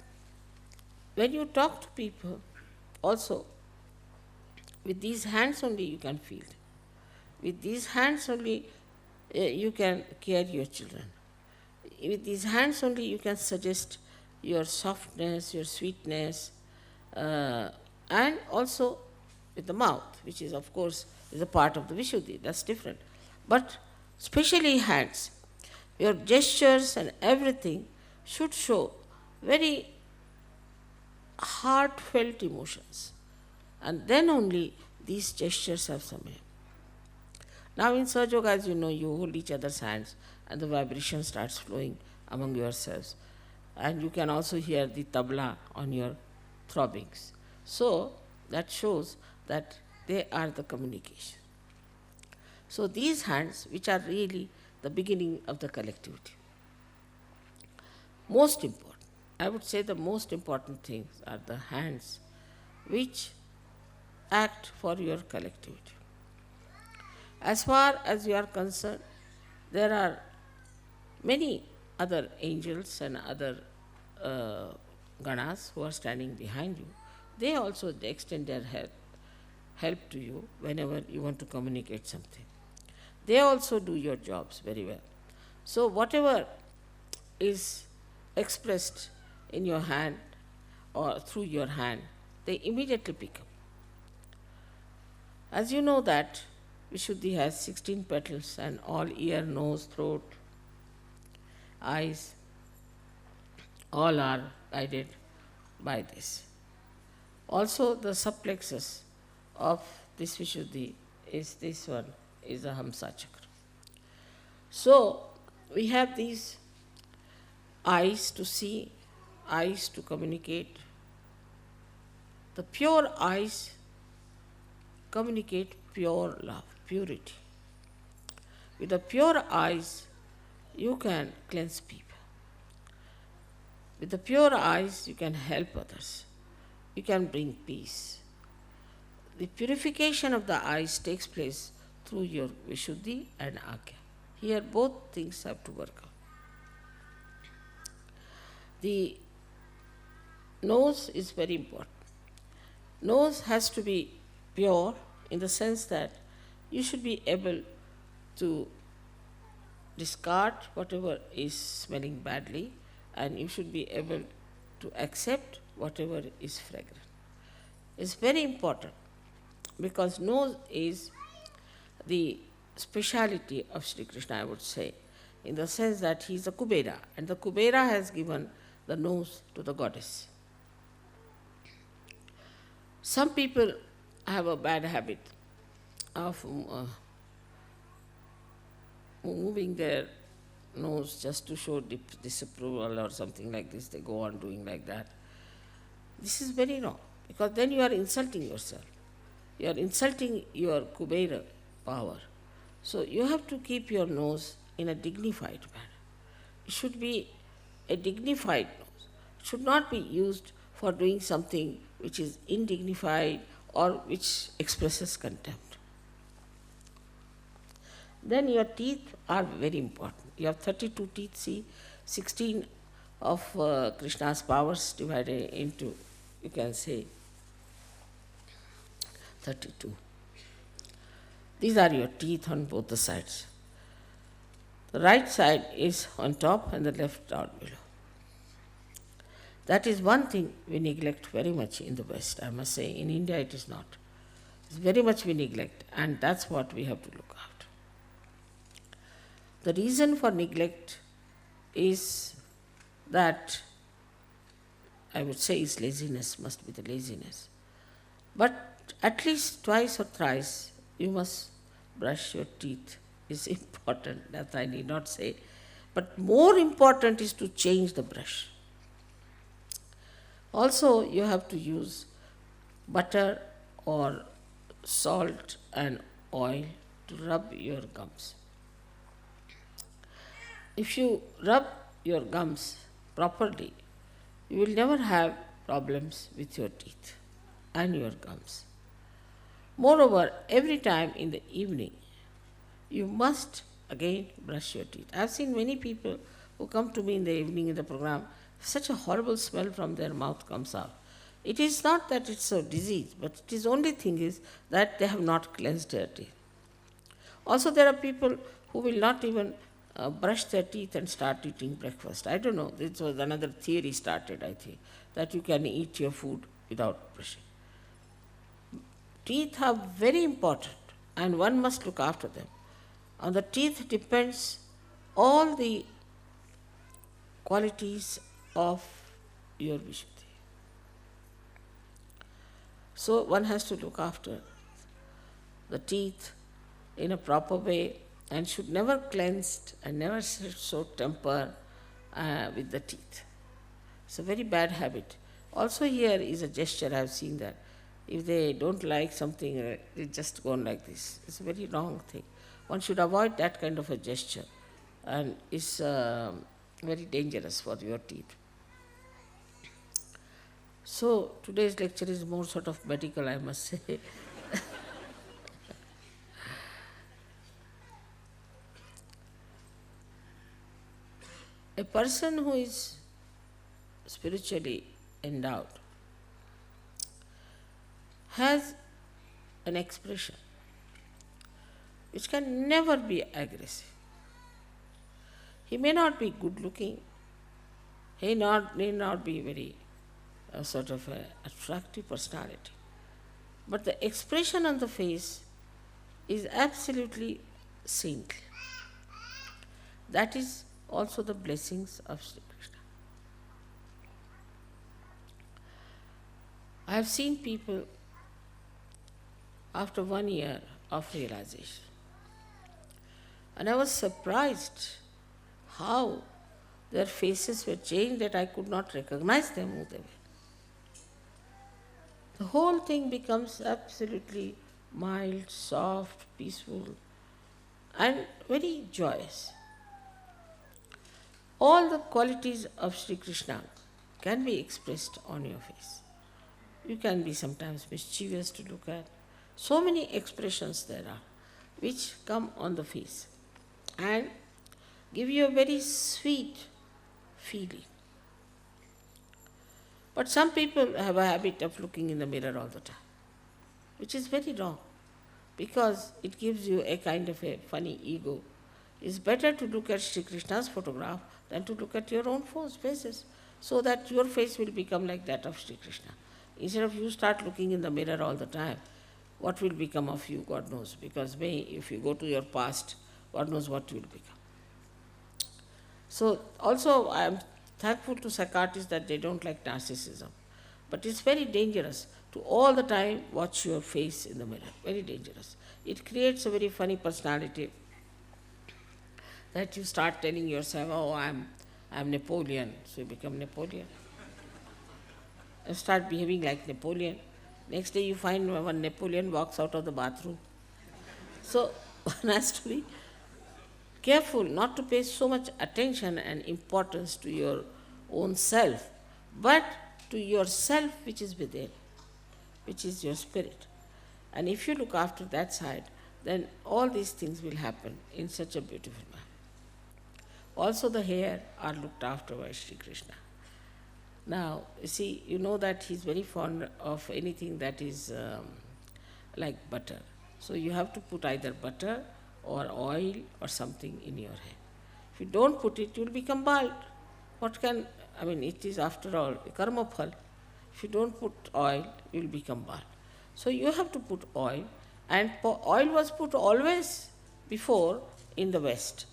when you talk to people, also, with these hands only you can feel them. With these hands only you can care your children. With these hands only you can suggest your softness, your sweetness, and also with the mouth, which is of course is a part of the Vishuddhi, that's different. But especially hands, your gestures and everything should show very heartfelt emotions. And then only these gestures have some aim. Now in Sahaja Yoga, as you know, you hold each other's hands and the vibration starts flowing among yourselves. And you can also hear the tabla on your throbbings. So that shows that they are the communication. So these hands, which are really the beginning of the collectivity. Most important, I would say the most important things are the hands which act for your collectivity. As far as you are concerned, there are many other angels and other ganas who are standing behind you. They also extend their help to you whenever you want to communicate something. They also do your jobs very well. So whatever is expressed in your hand or through your hand, they immediately pick up. As you know that Vishuddhi has 16 petals and all ear, nose, throat, eyes, all are guided by this. Also the subplexus of this Vishuddhi is this one, is the Hamsa Chakra. So we have these eyes to see, eyes to communicate. The pure eyes communicate pure love, purity. With the pure eyes, you can cleanse people. With the pure eyes, you can help others. You can bring peace. The purification of the eyes takes place through your Vishuddhi and Agya. Here both things have to work out. The nose is very important. Nose has to be pure in the sense that you should be able to discard whatever is smelling badly, and you should be able to accept whatever is fragrant. It's very important because nose is the speciality of Shri Krishna, I would say, in the sense that he is a Kubera, and the Kubera has given the nose to the goddess. Some people have a bad habit of moving their nose just to show disapproval or something like this. They go on doing like that. This is very wrong, because then you are insulting yourself. You are insulting your Kubera power. So you have to keep your nose in a dignified manner. It should be a dignified nose. It should not be used for doing something which is indignified or which expresses contempt. Then your teeth are very important. You have 32 teeth, see, 16 of Krishna's powers divided into, you can say, 32. These are your teeth on both the sides. The right side is on top and the left down below. That is one thing we neglect very much in the West, I must say. In India it is not. It's very much we neglect, and that's what we have to look after. The reason for neglect is that, I would say, is laziness, must be the laziness. But at least twice or thrice you must brush your teeth. Is important, that I need not say. But more important is to change the brush. Also, you have to use butter or salt and oil to rub your gums. If you rub your gums properly, you will never have problems with your teeth and your gums. Moreover, every time in the evening, you must again brush your teeth. I have seen many people who come to me in the evening in the program, such a horrible smell from their mouth comes out. It is not that it's a disease, but it is only thing is that they have not cleansed their teeth. Also, there are people who will not even brush their teeth and start eating breakfast. I don't know, this was another theory started, I think, that you can eat your food without brushing. Teeth are very important and one must look after them. On the teeth depends all the qualities of your Vishuddhi. So one has to look after the teeth in a proper way and should never cleanse and never show temper with the teeth. It's a very bad habit. Also here is a gesture, I have seen that. If they don't like something, they just go on like this. It's a very wrong thing. One should avoid that kind of a gesture, and it's very dangerous for your teeth. So today's lecture is more sort of medical, I must say. A person who is spiritually endowed has an expression which can never be aggressive. He may not be good looking, he may not be very sort of attractive personality, but the expression on the face is absolutely saintly. That is also the blessings of Shri Krishna. I have seen people after 1 year of realization, and I was surprised how their faces were changed that I could not recognize them who they were. The whole thing becomes absolutely mild, soft, peaceful, and very joyous. All the qualities of Shri Krishna can be expressed on your face. You can be sometimes mischievous to look at. So many expressions there are which come on the face and give you a very sweet feeling. But some people have a habit of looking in the mirror all the time, which is very wrong, because it gives you a kind of a funny ego. It's better to look at Shri Krishna's photograph than to look at your own faces, so that your face will become like that of Shri Krishna. Instead of you start looking in the mirror all the time, what will become of you, God knows, because if you go to your past, God knows what will become. So also I am thankful to psychiatrists that they don't like narcissism. But it's very dangerous to all the time watch your face in the mirror. Very dangerous. It creates a very funny personality that you start telling yourself, oh, I'm Napoleon, so you become Napoleon. And start behaving like Napoleon. Next day you find one Napoleon walks out of the bathroom. So one has to be careful not to pay so much attention and importance to your own self, but to yourself which is within, which is your spirit. And if you look after that side, then all these things will happen in such a beautiful manner. Also the hair are looked after by Shri Krishna. Now, you see, you know that he's very fond of anything that is like butter. So you have to put either butter or oil or something in your hair. If you don't put it, you will become bald. It is after all a karma phal. If you don't put oil, you will become bald. So you have to put oil, and oil was put always before in the West.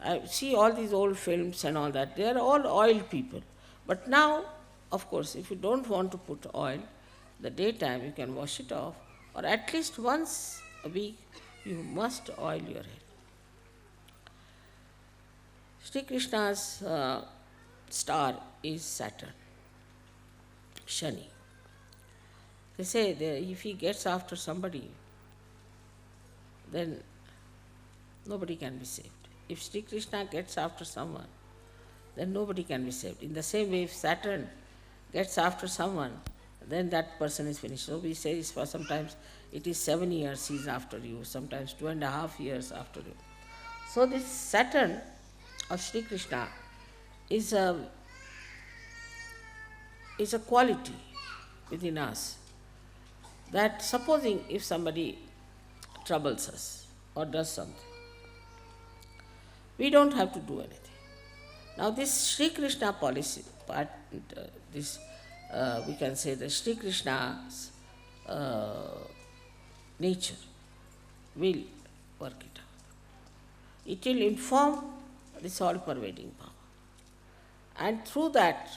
I see all these old films and all that, they are all oil people. But now, of course, if you don't want to put oil, the daytime you can wash it off, or at least once a week you must oil your hair. Shri Krishna's star is Saturn, Shani. They say that if he gets after somebody, then nobody can be saved. If Shri Krishna gets after someone, then nobody can be saved. In the same way, if Saturn gets after someone, then that person is finished. So we say for sometimes it is 7 years he is after you, sometimes 2.5 years after you. So this Saturn of Shri Krishna is a quality within us, that supposing if somebody troubles us or does something, we don't have to do anything. Now this Shri Krishna policy, we can say the Shri Krishna's nature will work it out. It will inform this all-pervading power. And through that,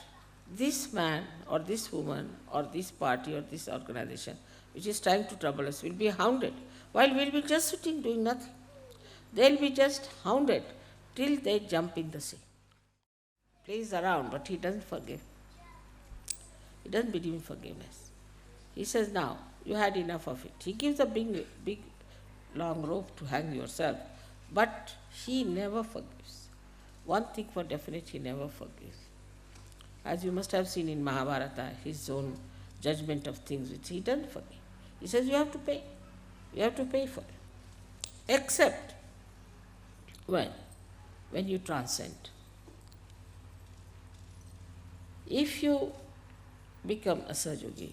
this man or this woman or this party or this organization which is trying to trouble us will be hounded, while we will be just sitting doing nothing. They will be just hounded till they jump in the sea. Plays around, but he doesn't forgive. He doesn't believe in forgiveness. He says, now, you had enough of it. He gives a big long rope to hang yourself, but he never forgives. One thing for definite, he never forgives. As you must have seen in Mahabharata, his own judgment of things which he doesn't forgive. He says, you have to pay. You have to pay for it. Except when you transcend. If you become a Sahajogi,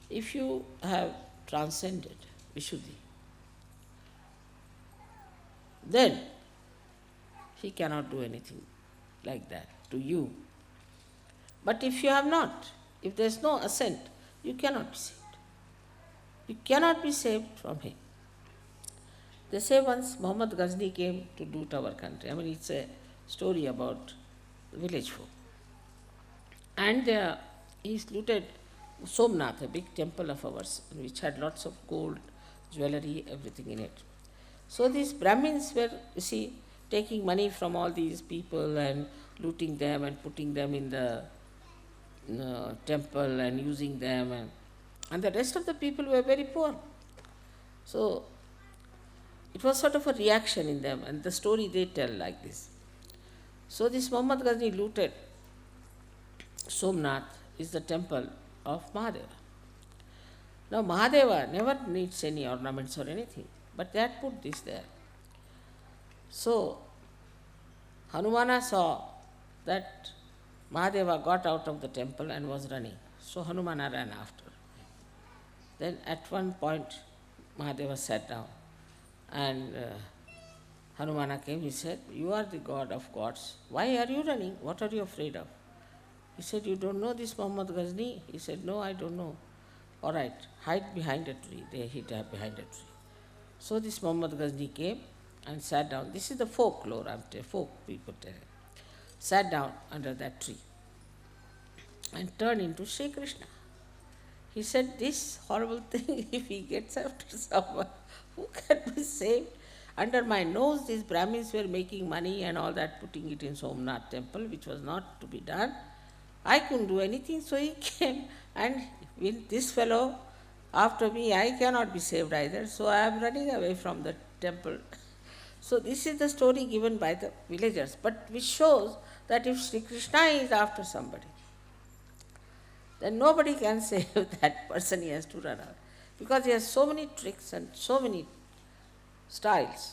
if you have transcended Vishuddhi, then he cannot do anything like that to you. But if you have not, if there is no ascent, you cannot be saved. You cannot be saved from him. They say once Muhammad Ghazni came to loot our country. It's a story about the village folk. And he looted Somnath, a big temple of ours, which had lots of gold, jewelry, everything in it. So these Brahmins were, taking money from all these people and looting them and putting them in the temple and using them. And the rest of the people were very poor. So it was sort of a reaction in them, and the story they tell like this. So this Muhammad Ghazni looted Somnath, is the temple of Mahadeva. Now Mahadeva never needs any ornaments or anything, but they had put this there. So Hanumana saw that Mahadeva got out of the temple and was running. So Hanumana ran after. Then at one point Mahadeva sat down and Hanumana came. He said, "You are the god of gods. Why are you running? What are you afraid of?" He said, "You don't know this Muhammad Ghazni?" He said, "No, I don't know." "All right, hide behind a tree." They hid behind a tree. So this Muhammad Ghazni came and sat down. This is the folklore, folk people tell. Sat down under that tree and turned into Shri Krishna. He said, "This horrible thing, if he gets after someone, who can be saved? Under my nose, these Brahmins were making money and all that, putting it in Somnath temple, which was not to be done. I couldn't do anything, so he came, and with this fellow after me, I cannot be saved either, so I am running away from the temple." So this is the story given by the villagers, but which shows that if Sri Krishna is after somebody, then nobody can save that person. He has to run away, because he has so many tricks and so many styles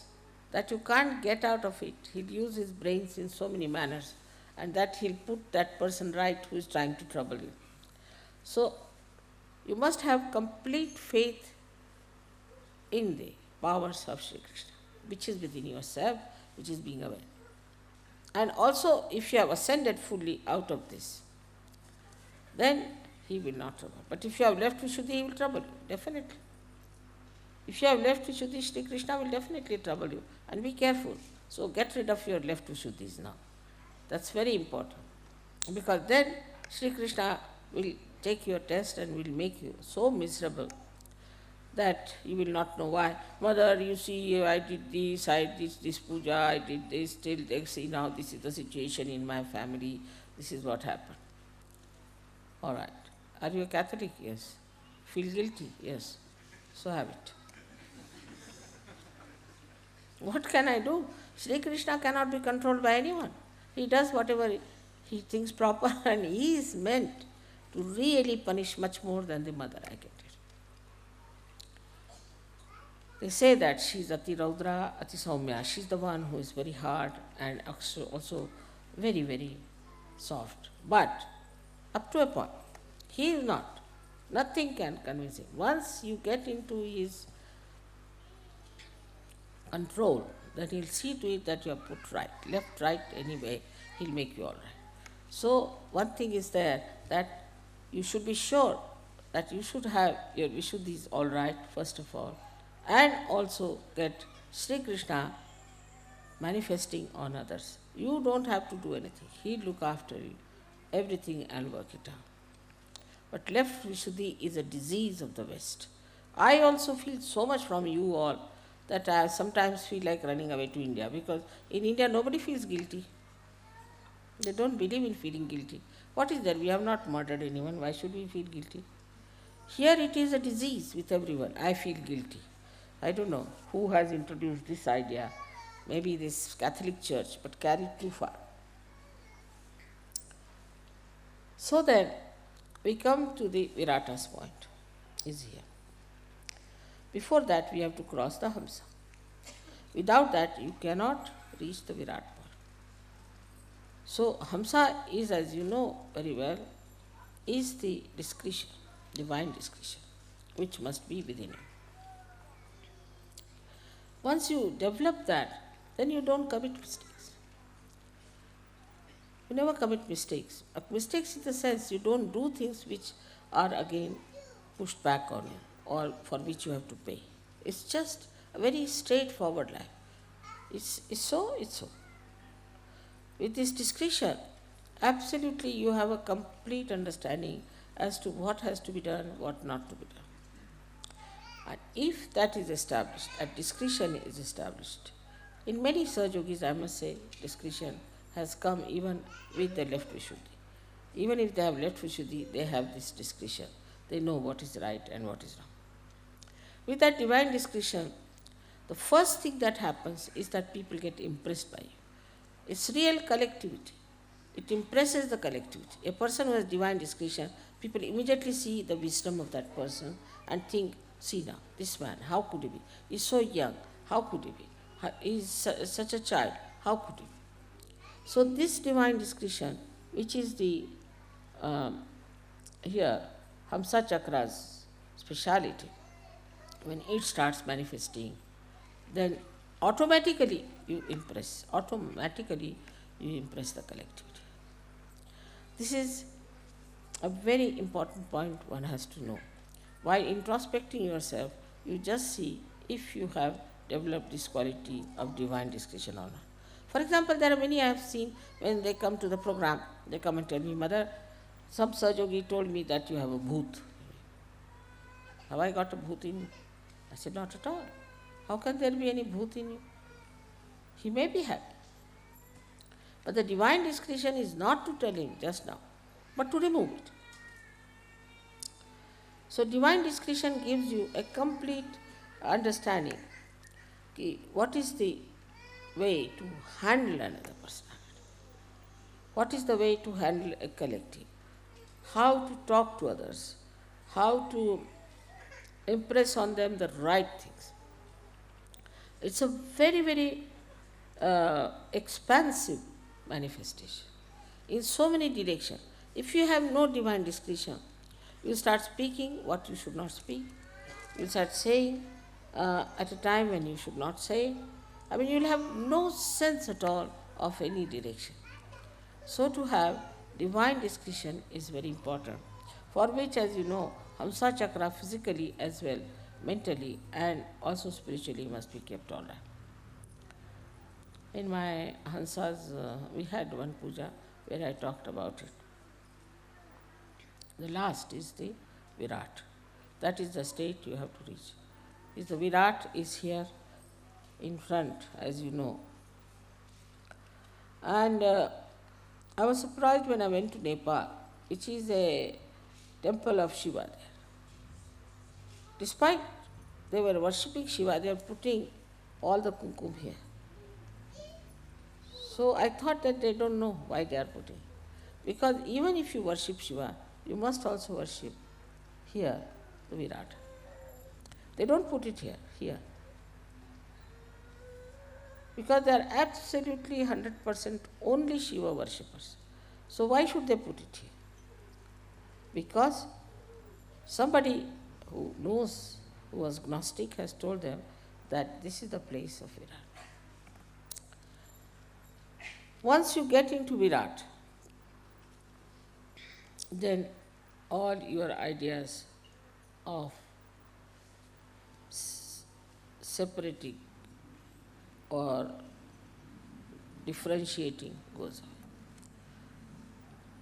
that you can't get out of it. He'll use his brains in so many manners, and that he'll put that person right who is trying to trouble you. So you must have complete faith in the powers of Sri Krishna, which is within yourself, which is being aware. And also, if you have ascended fully out of this, then he will not trouble. But if you have left Vishuddhi, he will trouble you, definitely. If you have left Vishuddhi, Sri Krishna will definitely trouble you. And be careful. So get rid of your left Vishuddhis now. That's very important. Because then Sri Krishna will take your test and will make you so miserable that you will not know why. Mother, you see, I did this puja, I did this, till they see now this is the situation in my family, this is what happened. All right. Are you a Catholic? Yes. Feel guilty? Yes. So have it. What can I do? Sri Krishna cannot be controlled by anyone. He does whatever he thinks proper, and he is meant to really punish much more than the mother, I get it. They say that she is Ati Raudra, Ati Saumya. She is the one who is very hard and also very, very soft. But up to a point, he is not. Nothing can convince him. Once you get into his control, then he'll see to it that you are put right. Left, right, anyway, he'll make you all right. So one thing is there, that you should be sure that you should have your Vishuddhis all right, first of all, and also get Sri Krishna manifesting on others. You don't have to do anything. He'll look after you, everything, and work it out. But left Vishuddhi is a disease of the West. I also feel so much from you all that I sometimes feel like running away to India, because in India nobody feels guilty. They don't believe in feeling guilty. What is there? We have not murdered anyone. Why should we feel guilty? Here it is a disease with everyone. I feel guilty. I don't know who has introduced this idea. Maybe this Catholic Church, but carried too far. So then, we come to the Viraata's point, is here. Before that, we have to cross the Hamsa. Without that, you cannot reach the Virat point. So, Hamsa is, as you know very well, is the discretion, divine discretion, which must be within you. Once you develop that, then you don't commit mistakes. You never commit mistakes. Mistakes in the sense you don't do things which are again pushed back on you or for which you have to pay. It's just a very straightforward life. It's so, it's so. With this discretion, absolutely you have a complete understanding as to what has to be done, what not to be done. And if that is established, that discretion is established, in many Sahajogis, I must say, discretion has come even with the left Vishuddhi. Even if they have left Vishuddhi, they have this discretion. They know what is right and what is wrong. With that divine discretion, the first thing that happens is that people get impressed by you. It's real collectivity. It impresses the collectivity. A person who has divine discretion, people immediately see the wisdom of that person and think, see now, this man, how could he be? He's so young, how could he be? He's such a child, how could he be? So this divine discretion, which is the, here, Hamsa Chakra's speciality, when it starts manifesting, then automatically you impress the collectivity. This is a very important point one has to know. While introspecting yourself, you just see if you have developed this quality of divine discretion or not. For example, there are many I have seen when they come to the program, they come and tell me, Mother, some Sahajogi told me that you have a bhoot. Have I got a bhoot in you? I said, not at all. How can there be any bhoot in you? He may be happy. But the divine discretion is not to tell him just now, but to remove it. So divine discretion gives you a complete understanding. What is the way to handle another personality? What is the way to handle a collective? How to talk to others? How to impress on them the right things? It's a very, very expansive manifestation in so many directions. If you have no divine discretion, you start speaking what you should not speak. You start saying at a time when you should not say. I mean, you'll have no sense at all of any direction. So to have divine discretion is very important, for which, as you know, Hamsa Chakra physically as well, mentally and also spiritually must be kept all right. In my Hansas, we had one puja where I talked about it. The last is the Viraata. That is the state you have to reach. The Viraata is here in front, as you know. And I was surprised when I went to Nepal, which is a temple of Shiva there. Despite they were worshipping Shiva, they were putting all the kumkum here. So I thought that they don't know why they are putting. Because even if you worship Shiva, you must also worship here the Viraata. They don't put it here. Because they are absolutely 100% only Shiva worshippers. So why should they put it here? Because somebody who knows, who was Gnostic, has told them that this is the place of Viraata. Once you get into Viraata, then all your ideas of separating or differentiating goes away.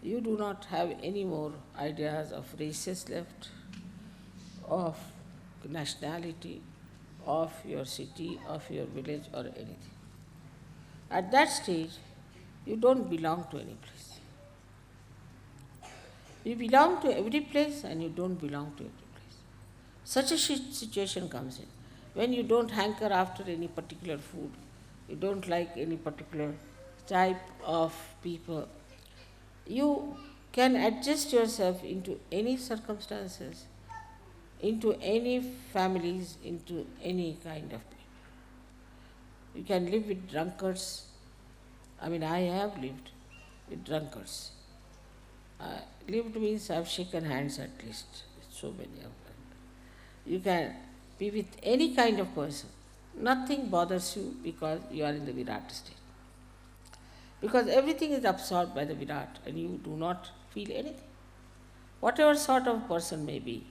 You do not have any more ideas of races left, of nationality, of your city, of your village or anything. At that stage, you don't belong to any place. You belong to every place and you don't belong to every place. Such a situation comes in when you don't hanker after any particular food, you don't like any particular type of people. You can adjust yourself into any circumstances, into any families, into any kind of people. You can live with drunkards. I mean, I have lived with drunkards. Lived means I have shaken hands at least with so many of them. You can be with any kind of person. Nothing bothers you because you are in the Viraata state. Because everything is absorbed by the Viraata and you do not feel anything. Whatever sort of person may be,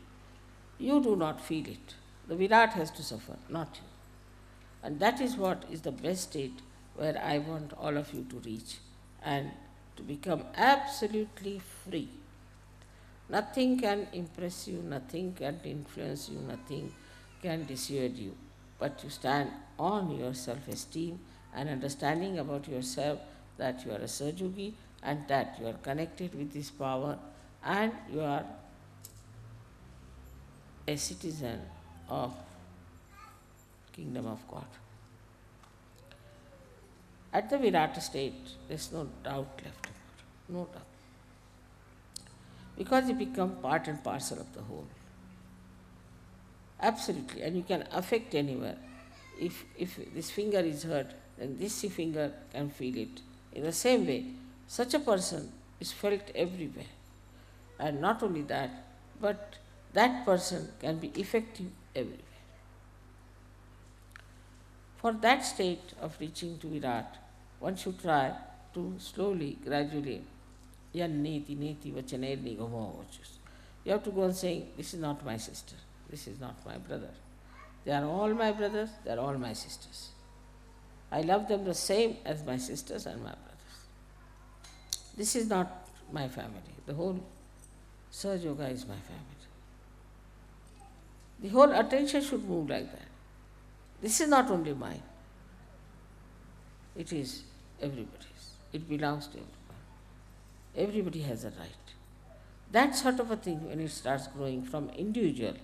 you do not feel it. The Viraata has to suffer, not you. And that is what is the best state where I want all of you to reach and to become absolutely free. Nothing can impress you, nothing can influence you, nothing can dissuade you, but you stand on your self-esteem and understanding about yourself that you are a Sahajogi and that you are connected with this power and you are a citizen of Kingdom of God. At the Viraata state, there is no doubt left about it, no doubt. Because you become part and parcel of the whole. Absolutely, and you can affect anywhere. If this finger is hurt, then this finger can feel it. In the same way, such a person is felt everywhere. And not only that, but that person can be effective everywhere. For that state of reaching to Virat, one should try to slowly, gradually, yan neti neti vachaner nigamo vachus. You have to go on saying, this is not my sister, this is not my brother. They are all my brothers, they are all my sisters. I love them the same as my sisters and my brothers. This is not my family. The whole Sahaja Yoga is my family. The whole attention should move like that. This is not only mine. It is everybody's. It belongs to everyone. Everybody has a right. That sort of a thing, when it starts growing from individual,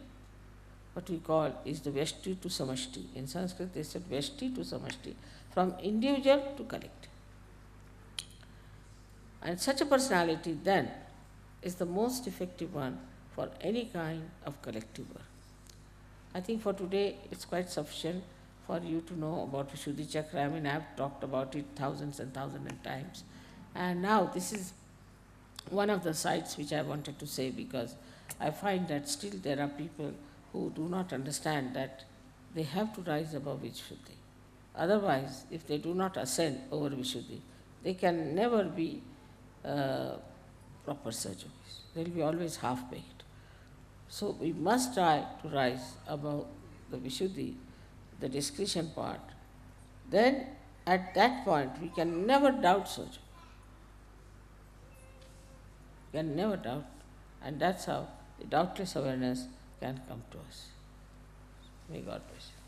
what we call is the Vyashti to Samashti. In Sanskrit they said Vyashti to Samashti, from individual to collective. And such a personality then is the most effective one for any kind of collective work. I think for today it's quite sufficient for you to know about Vishuddhi Chakra. I mean, I've talked about it thousands and thousands of times. And now this is one of the sides which I wanted to say, because I find that still there are people who do not understand that they have to rise above Vishuddhi. Otherwise, if they do not ascend over Vishuddhi, they can never be proper surgeons. They will be always half-baked. So we must try to rise above the Vishuddhi, the discretion part. Then at that point we can never doubt surgery. Can never doubt, and that's how the doubtless awareness can come to us. May God bless you.